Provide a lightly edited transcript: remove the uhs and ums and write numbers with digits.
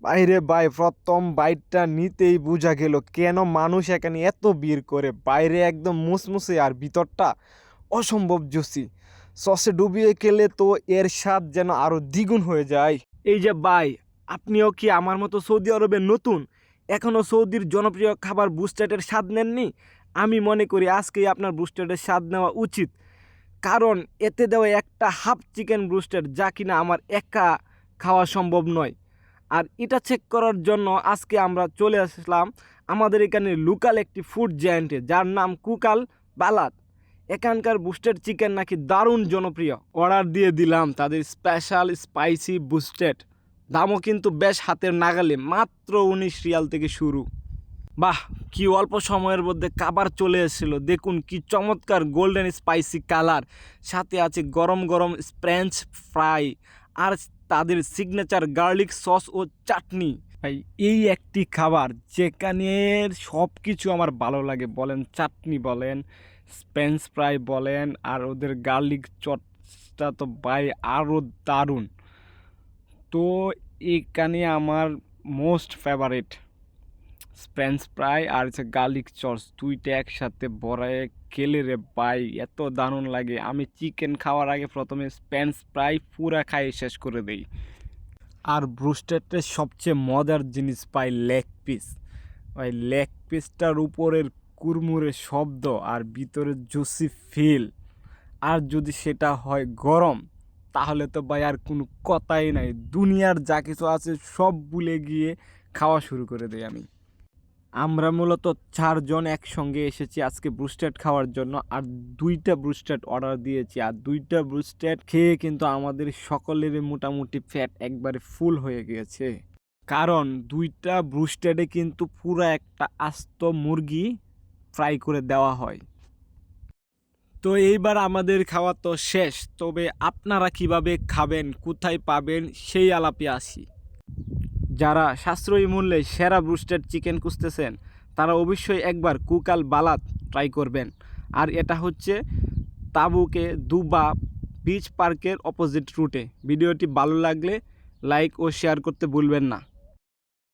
বাইরে ভাই, প্রথম বাইটটা নিতেই বোঝা গেল কেন মানুষ এখানে এত ভিড় করে। বাইরে একদম মুসমুসে আর ভিতরটা অসম্ভব জুসি। সসে ডুবিয়ে খেলে তো এর স্বাদ যেন আরও দ্বিগুণ হয়ে যায়। এই যে ভাই, আপনিও কি আমার মতো সৌদি আরবে নতুন, এখনও সৌদির জনপ্রিয় খাবার বুস্টেটের স্বাদ নেননি? আমি মনে করি আজকেই আপনার বুস্টেটের স্বাদ নেওয়া উচিত, কারণ এতে দেওয়া একটা হাফ চিকেন ব্রুস্টেড যা কিনা আমার একা খাওয়া সম্ভব নয়। আর এটা চেক করার জন্য আজকে আমরা চলে আসলাম আমাদের এখানে লোকাল একটি ফুড জায়ান্টে, যার নাম কুকাল বালাত। এখানকার বুস্টেড চিকেন নাকি দারুণ জনপ্রিয়। অর্ডার দিয়ে দিলাম তাদের স্পেশাল স্পাইসি বুস্টেড। দামও কিন্তু বেশ হাতের নাগালে, মাত্র 19 রিয়াল থেকে শুরু। বাহ, কি অল্প সময়ের মধ্যে খাবার চলে এসেছিলো। দেখুন কি চমৎকার গোল্ডেন স্পাইসি কালার, সাথে আছে গরম গরম ফ্রেঞ্চ ফ্রাই আর তাদের সিগনেচার গার্লিক সস ও চাটনি। ভাই, এই একটি খাবার যেখানে সব কিছু আমার ভালো লাগে, বলেন চাটনি বলেন, ফ্রেঞ্চ ফ্রাই বলেন, আর ওদের গার্লিক চটটা তো ভাই আরও দারুণ। তো এখানে আমার মোস্ট ফেভারিট ফ্রেঞ্চ ফ্রাই আর হচ্ছে গার্লিক সস, দুইটা একসাথে বড়ায় খেলে রে ভাই এত দারুণ লাগে। আমি চিকেন খাওয়ার আগে প্রথমে ফ্রেঞ্চ ফ্রাই পুরা খাই শেষ করে দেই। আর ব্রুস্টেডের সবচেয়ে মজার জিনিস পাই লেগ পিস। ওই লেগ পিসটার উপরের কুরমুরে শব্দ আর ভিতরে জুসি ফিল, আর যদি সেটা হয় গরম, তাহলে তো ভাই আর কোনো কথাই নাই। দুনিয়ার যা কিছু আছে সব ভুলে গিয়ে খাওয়া শুরু করে দেই আমি। আমরা মূলত 4 জন একসঙ্গে এসেছি আজকে ব্রুস্টেড খাওয়ার জন্য, আর 2টা ব্রুস্টেড অর্ডার দিয়েছি। আর 2টা ব্রুস্টেড খেয়ে কিন্তু আমাদের সকলেরই মোটামুটি ফ্যাট একবারে ফুল হয়ে গিয়েছে, কারণ 2টা ব্রুস্টেডে কিন্তু পুরো একটা আস্ত মুরগি ফ্রাই করে দেওয়া হয়। তো এইবার আমাদের খাওয়া তো শেষ, তবে আপনারা কিভাবে খাবেন, কোথায় পাবেন, সেই আলাপে আসি। যারা সাশ্রয়ী মূল্যে সেরা ব্রুস্টেড চিকেন খুঁজতেছেন, তারা অবশ্যই একবার কুকাল বালাত ট্রাই করবেন। আর এটা হচ্ছে তাবুকে দুবা বিচ পার্কের অপোজিট রুটে। ভিডিওটি ভালো লাগলে লাইক ও শেয়ার করতে ভুলবেন না।